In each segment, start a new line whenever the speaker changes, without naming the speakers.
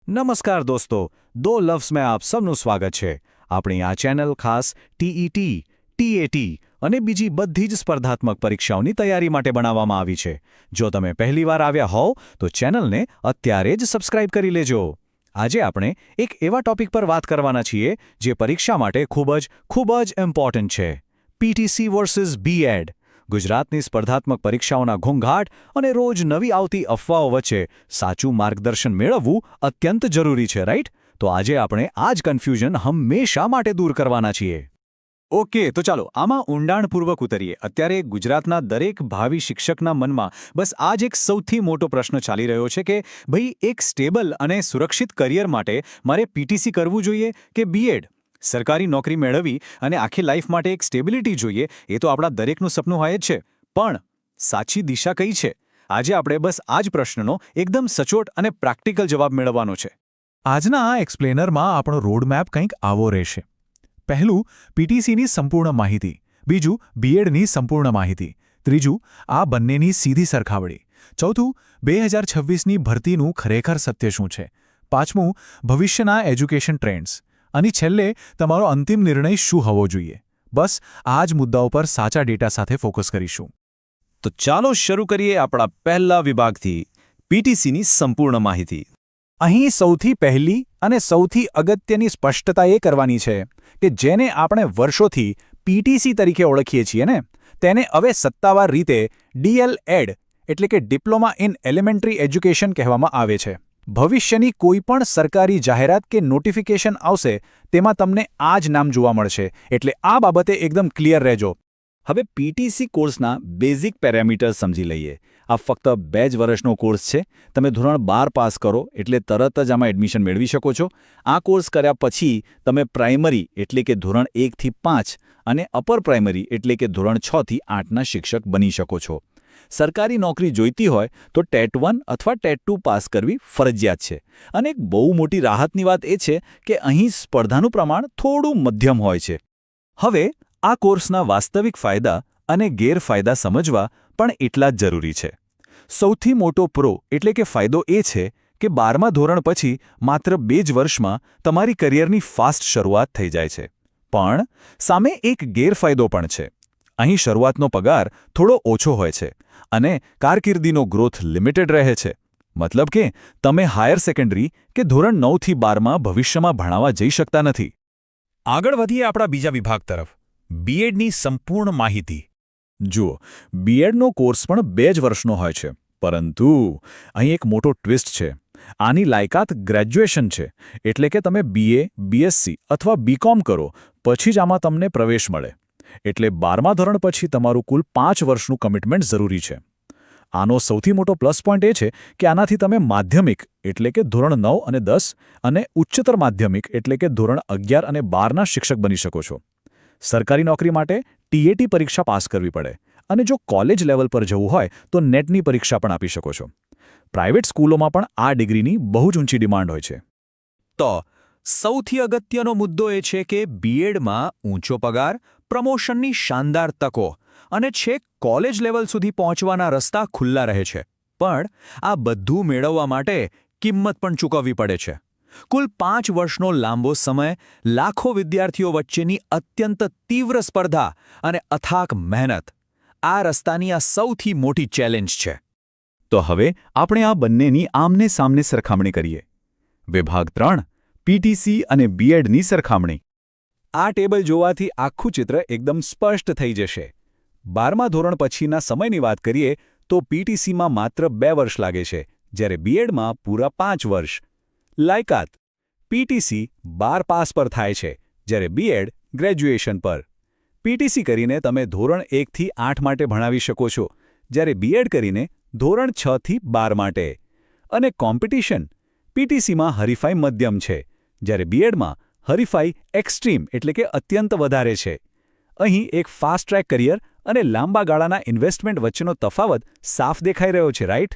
નમસ્કાર દોસ્તો, દો લફ્ઝમાં આપ સૌનું સ્વાગત છે. આપણી આ ચેનલ ખાસ ટીઈટી, ટીએટી અને બીજી બધી જ સ્પર્ધાત્મક પરીક્ષાઓની તૈયારી માટે બનાવવામાં આવી છે. જો તમે પહેલીવાર આવ્યા હોવ તો ચેનલને અત્યારે જ સબસ્ક્રાઇબ કરી લેજો. આજે આપણે એક એવા ટોપિક પર વાત કરવાના છીએ જે પરીક્ષા માટે ખૂબ જ ઇમ્પોર્ટન્ટ છે. PTC versus BEd. ગુજરાતની સ્પર્ધાત્મક પરીક્ષાઓના ઘોંઘાટ અને રોજ નવી આવતી અફવાઓ વચ્ચે સાચું માર્ગદર્શન મેળવવું અત્યંત જરૂરી છે, રાઈટ? તો આજે આપણે આ જ કન્ફ્યુઝન હંમેશા માટે દૂર કરવાના છીએ. ઓકે, તો ચાલો આમાં ઊંડાણપૂર્વક ઉતરીએ. અત્યારે ગુજરાતના દરેક ભાવિ શિક્ષકના મનમાં બસ આ જ એક સૌથી મોટો પ્રશ્ન ચાલી રહ્યો છે કે ભાઈ, એક સ્ટેબલ અને સુરક્ષિત કરિયર માટે મારે પીટીસી કરવું જોઈએ કે બીએડ? સરકારી નોકરી મેળવવી અને આખી લાઈફ માટે એક સ્ટેબિલિટી જોઈએ, એ તો આપણા દરેકનું સપનું હોય જ છે. પણ સાચી દિશા કઈ છે? આજે આપણે બસ આ જ પ્રશ્નનો એકદમ સચોટ અને પ્રેક્ટિકલ જવાબ મેળવવાનો છે.
આજના આ એક્સપ્લેનરમાં આપણો રોડમેપ કંઈક આવો રહેશે. પહેલું, પીટીસીની સંપૂર્ણ માહિતી. બીજું, બીએડની સંપૂર્ણ માહિતી. ત્રીજું, આ બંનેની સીધી સરખામણી. ચોથું, 2026ની ભરતીનું ખરેખર સત્ય શું છે. પાંચમું, ભવિષ્યના એજ્યુકેશન ટ્રેન્ડ્સ. અને છેલ્લે, તમારો અંતિમ નિર્ણય શું હોવો જોઈએ. બસ આ જ મુદ્દાઓ પર સાચા ડેટા સાથે ફોકસ કરીશું.
તો ચાલો શરૂ કરીએ આપણા પહેલા વિભાગથી, પીટીસીની સંપૂર્ણ માહિતી.
અહીં સૌથી પહેલી અને સૌથી અગત્યની સ્પષ્ટતા એ કરવાની છે કે જેને આપણે વર્ષોથી પીટીસી તરીકે ઓળખીએ છીએ ને, તેને હવે સત્તાવાર રીતે ડીએલએડ એટલે કે ડિપ્લોમા ઇન એલિમેન્ટરી એજ્યુકેશન કહેવામાં આવે છે. ભવિષ્યની કોઈ પણ સરકારી જાહેરાત કે નોટિફિકેશન આવશે તેમાં તમને આ જ નામ જોવા મળશે, એટલે આ બાબતે એકદમ ક્લિયર રહેજો.
હવે પીટીસી કોર્સના બેઝિક પેરામીટર્સ સમજી લઈએ. આ ફક્ત 2 જ વર્ષનો કોર્સ છે. તમે ધોરણ 12 પાસ કરો એટલે તરત જ આમાં એડમિશન મેળવી શકો છો. આ કોર્સ કર્યા પછી તમે પ્રાઇમરી એટલે કે ધોરણ 1 થી 5 અને અપર પ્રાઇમરી એટલે કે ધોરણ 6 થી 8ના શિક્ષક બની શકો છો. સરકારી નોકરી જોઈતી હોય તો ટેટ 1 અથવા ટેટ 2 પાસ કરવી ફરજિયાત છે. અને એક બહુ મોટી રાહતની વાત એ છે કે અહીં સ્પર્ધાનું પ્રમાણ થોડું મધ્યમ હોય છે. હવે આ કોર્સના વાસ્તવિક ફાયદા અને ગેરફાયદા સમજવા પણ એટલા જ જરૂરી છે. સૌથી મોટો પ્રો એટલે કે ફાયદો એ છે કે 12મા ધોરણ પછી માત્ર 2 જ વર્ષમાં તમારી કરિયરની ફાસ્ટ શરૂઆત થઈ જાય છે. પણ સામે એક ગેરફાયદો પણ છે. અહીં શરૂઆતનો પગાર થોડો ઓછો હોય છે અને કારકિર્દીનો ગ્રોથ લિમિટેડ રહે છે. મતલબ કે તમે હાયર સેકન્ડરી કે ધોરણ 9 થી 12માં ભવિષ્યમાં ભણાવવા જઈ શકતા નથી.
આગળ વધીએ આપણા બીજા વિભાગ તરફ, બીએડની સંપૂર્ણ માહિતી.
જુઓ, બીએડનો કોર્સ પણ 2 જ વર્ષનો હોય છે, પરંતુ અહીં એક મોટો ટ્વિસ્ટ છે. આની લાયકાત ગ્રેજ્યુએશન છે, એટલે કે તમે બીએ, બીએસસી અથવા બીકોમ કરો પછી જ આમાં તમને પ્રવેશ મળે. એટલે 12મા ધોરણ પછી તમારું કુલ 5 વર્ષનું કમિટમેન્ટ જરૂરી છે. આનો સૌથી મોટો પ્લસ પોઈન્ટ એ છે કે આનાથી તમે માધ્યમિક એટલે કે ધોરણ 9 અને 10 અને ઉચ્ચતર માધ્યમિક એટલે કે ધોરણ 11 અને 12ના શિક્ષક બની શકો છો. સરકારી નોકરી માટે ટીએટી પરીક્ષા પાસ કરવી પડે અને જો કોલેજ લેવલ પર જવું હોય તો નેટની પરીક્ષા પણ આપી શકો છો. પ્રાઇવેટ સ્કૂલોમાં પણ આ ડિગ્રીની બહુ જ ઊંચી ડિમાન્ડ હોય છે. તો સૌથી અગત્યનો મુદ્દો એ છે કે બીએડમાં ઊંચો પગાર, પ્રમોશનની શાનદાર તકો અને છેક કોલેજ લેવલ સુધી પહોંચવાના રસ્તા ખુલ્લા રહે છે. પણ આ બધું મેળવવા માટે કિંમત પણ ચૂકવવી પડે છે. કુલ 5 વર્ષનો લાંબો સમય, લાખો વિદ્યાર્થીઓ વચ્ચેની અત્યંત તીવ્ર સ્પર્ધા અને અથાક મહેનત. આ રસ્તાની આ સૌથી મોટી ચેલેન્જ છે. તો હવે આપણે આ બંનેની આમને સામને સરખામણી કરીએ. વિભાગ 3, પીટીસી અને બીએડની સરખામણી. આ ટેબલ જોવાથી આખું ચિત્ર એકદમ સ્પષ્ટ થઈ જશે. 12મા ધોરણ પછીના સમયની વાત કરીએ તો પીટીસીમાં માત્ર 2 વર્ષ લાગે છે, જ્યારે બીએડમાં પૂરા 5 વર્ષ. લાયકાત: પીટીસી 12 પાસ પર થાય છે, જ્યારે બીએડ ગ્રેજ્યુએશન પર. પીટીસી કરીને તમે ધોરણ 1 થી 8 માટે ભણાવી શકો છો, જ્યારે બીએડ કરીને ધોરણ 6 થી 12 માટે. અને કોમ્પિટિશન: પીટીસીમાં હરીફાઈ મધ્યમ છે, જ્યારે બીએડમાં હરીફાઈ એક્સ્ટ્રીમ એટલે કે અત્યંત વધારે છે. અહીં એક ફાસ્ટ ટ્રેક કરિયર અને લાંબા ગાળાના ઇન્વેસ્ટમેન્ટ વચ્ચેનો તફાવત સાફ દેખાઈ રહ્યો છે, રાઈટ?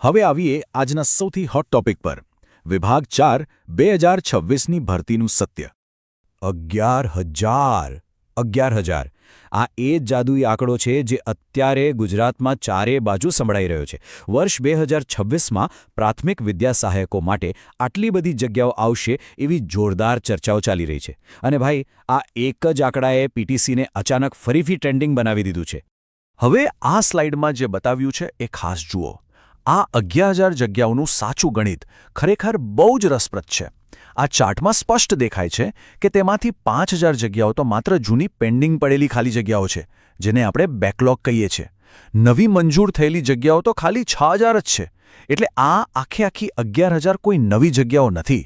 હવે આવીએ આજના સૌથી હોટ ટોપિક પર, વિભાગ 4, 2026ની ભરતીનું સત્ય. 11,000
11,000 આ એ જ જાદુઈ આંકડો છે જે અત્યારે ગુજરાતમાં ચારે બાજુ સંભળાઈ રહ્યો છે. વર્ષ 2026માં પ્રાથમિક વિદ્યા સહાયકો માટે આટલી બધી જગ્યાઓ આવશે એવી જોરદાર ચર્ચાઓ ચાલી રહી છે. અને ભાઈ, આ એક જ આંકડાએ પીટીસીને અચાનક ફરીથી ટ્રેન્ડિંગ બનાવી દીધું છે.
હવે આ સ્લાઇડમાં જે બતાવ્યું છે એ ખાસ જુઓ. આ 11,000 જગ્યાઓનું સાચું ગણિત ખરેખર બહુ જ રસપ્રદ છે. આ ચાર્ટમાં સ્પષ્ટ દેખાય છે કે તેમાંથી 5,000 જગ્યાઓ તો માત્ર જૂની પેન્ડિંગ પડેલી ખાલી જગ્યાઓ છે, જેને આપણે બેકલોગ કહીએ છીએ. નવી મંજૂર થયેલી જગ્યાઓ તો ખાલી 6,000 જ છે. એટલે આ આખી 11,000 કોઈ નવી જગ્યાઓ નથી.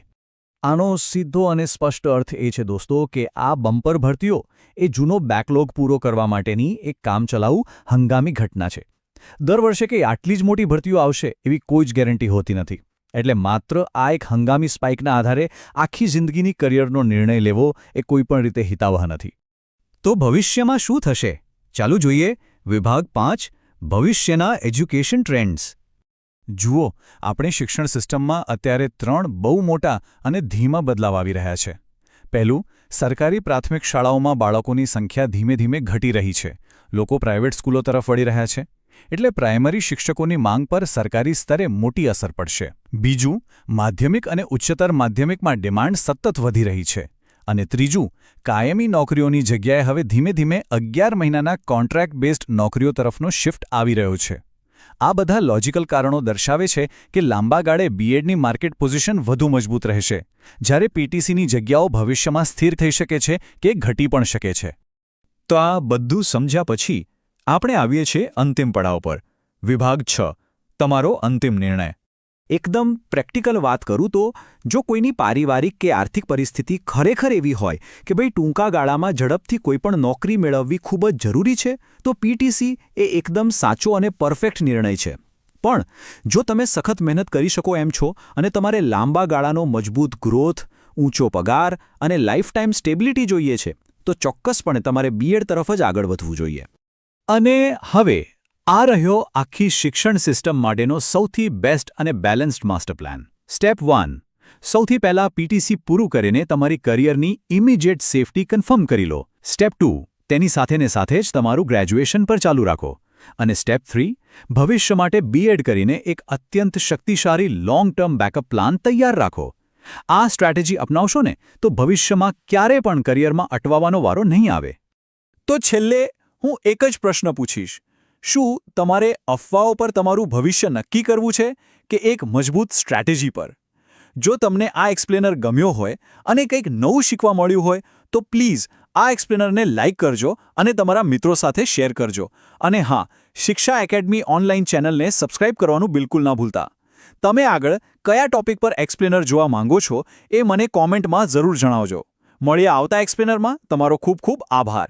આનો સીધો અને સ્પષ્ટ અર્થ એ છે દોસ્તો કે આ બમ્પર ભરતીઓ એ જૂનો બેકલોગ પૂરો કરવા માટેની એક કામચલાઉ હંગામી ઘટના છે. દર વર્ષે કે આટલી જ મોટી ભરતીઓ આવશે એવી કોઈ જ ગેરંટી હોતી નથી. એટલે માત્ર આ એક હંગામી સ્પાઇકના આધારે આખી જિંદગીની કરિયરનો નિર્ણય લેવો એ કોઈપણ રીતે હિતાવહ નથી. તો ભવિષ્યમાં શું થશે? ચાલો જોઈએ. વિભાગ 5 ભવિષ્યના એજ્યુકેશન ટ્રેન્ડ્સ. જુઓ, આપણે શિક્ષણ સિસ્ટમમાં અત્યારે 3 બહુ મોટા અને ધીમા બદલાવ આવી રહ્યા છે. પહેલું, સરકારી પ્રાથમિક શાળાઓમાં બાળકોની સંખ્યા ધીમે ધીમે ઘટી રહી છે. લોકો પ્રાઇવેટ સ્કૂલો તરફ વળી રહ્યા છે. એટલે પ્રાઇમરી શિક્ષકોની માંગ પર સરકારી સ્તરે મોટી અસર પડશે. બીજું, માધ્યમિક અને ઉચ્ચતર માધ્યમિકમાં ડિમાન્ડ સતત વધી રહી છે. અને ત્રીજું, કાયમી નોકરીઓની જગ્યાએ હવે ધીમે ધીમે 11 મહિનાના કોન્ટ્રાક્ટ બેઝડ નોકરીઓ તરફનો શિફ્ટ આવી રહ્યો છે. આ બધા લોજિકલ કારણો દર્શાવે છે કે લાંબા ગાળે બીએડની માર્કેટ પોઝિશન વધુ મજબૂત રહેશે, જ્યારે પીટીસીની જગ્યાઓ ભવિષ્યમાં સ્થિર થઈ શકે છે કે ઘટી પણ શકે છે. તો આ બધું સમજ્યા પછી આપણે આવીએ છીએ અંતિમ પડાવ પર. વિભાગ 6 તમારો અંતિમ નિર્ણય. એકદમ પ્રેક્ટિકલ વાત કરું તો જો કોઈની પારિવારિક કે આર્થિક પરિસ્થિતિ ખરેખર એવી હોય કે ભાઈ ટૂંકા ગાળામાં ઝડપથી કોઈપણ નોકરી મેળવવી ખૂબ જ જરૂરી છે, તો પીટીસી એ એકદમ સાચો અને પરફેક્ટ નિર્ણય છે. પણ જો તમે સખત મહેનત કરી શકો એમ છો અને તમારે લાંબા ગાળાનો મજબૂત ગ્રોથ, ઊંચો પગાર અને લાઇફટાઇમ સ્ટેબિલિટી જોઈએ છે, તો ચોક્કસપણે તમારે બીએડ તરફ જ આગળ વધવું જોઈએ. અને હવે આ રહ્યો આખી શિક્ષણ સિસ્ટમ માટેનો સૌથી બેસ્ટ અને બેલેન્સ્ડ માસ્ટર પ્લાન. સ્ટેપ 1, સૌથી પહેલાં પીટીસી પૂરું કરીને તમારી કરિયરની ઇમિડિયેટ સેફટી કન્ફર્મ કરી લો. સ્ટેપ 2, તેની સાથે જ તમારું ગ્રેજ્યુએશન પર ચાલુ રાખો. અને સ્ટેપ 3, ભવિષ્ય માટે બીએડ કરીને એક અત્યંત શક્તિશાળી લોંગ ટર્મ બેકઅપ પ્લાન તૈયાર રાખો. આ સ્ટ્રેટેજી અપનાવશો ને તો ભવિષ્યમાં ક્યારે પણ કરિયરમાં અટવાવાનો વારો નહીં આવે. તો છેલ્લે હું એક જ પ્રશ્ન પૂછીશ. શું તમારે અફવાઓ પર તમારું ભવિષ્ય નક્કી કરવું છે કે એક મજબૂત સ્ટ્રેટેજી પર? જો તમને આ એક્સપ્લેનર ગમ્યો હોય અને કંઈક નવું શીખવા મળ્યું હોય તો પ્લીઝ આ એક્સપ્લેનરને લાઇક કરજો અને તમારા મિત્રો સાથે શેર કરજો. અને હા, શિક્ષા એકેડમી ઓનલાઈન ચેનલને સબસ્ક્રાઇબ કરવાનું બિલકુલ ના ભૂલતા. તમે આગળ કયા ટોપિક પર એક્સપ્લેનર જોવા માંગો છો એ મને કોમેન્ટમાં જરૂર જણાવજો. મળીએ આવતા એક્સપ્લેનરમાં. તમારો ખૂબ ખૂબ આભાર.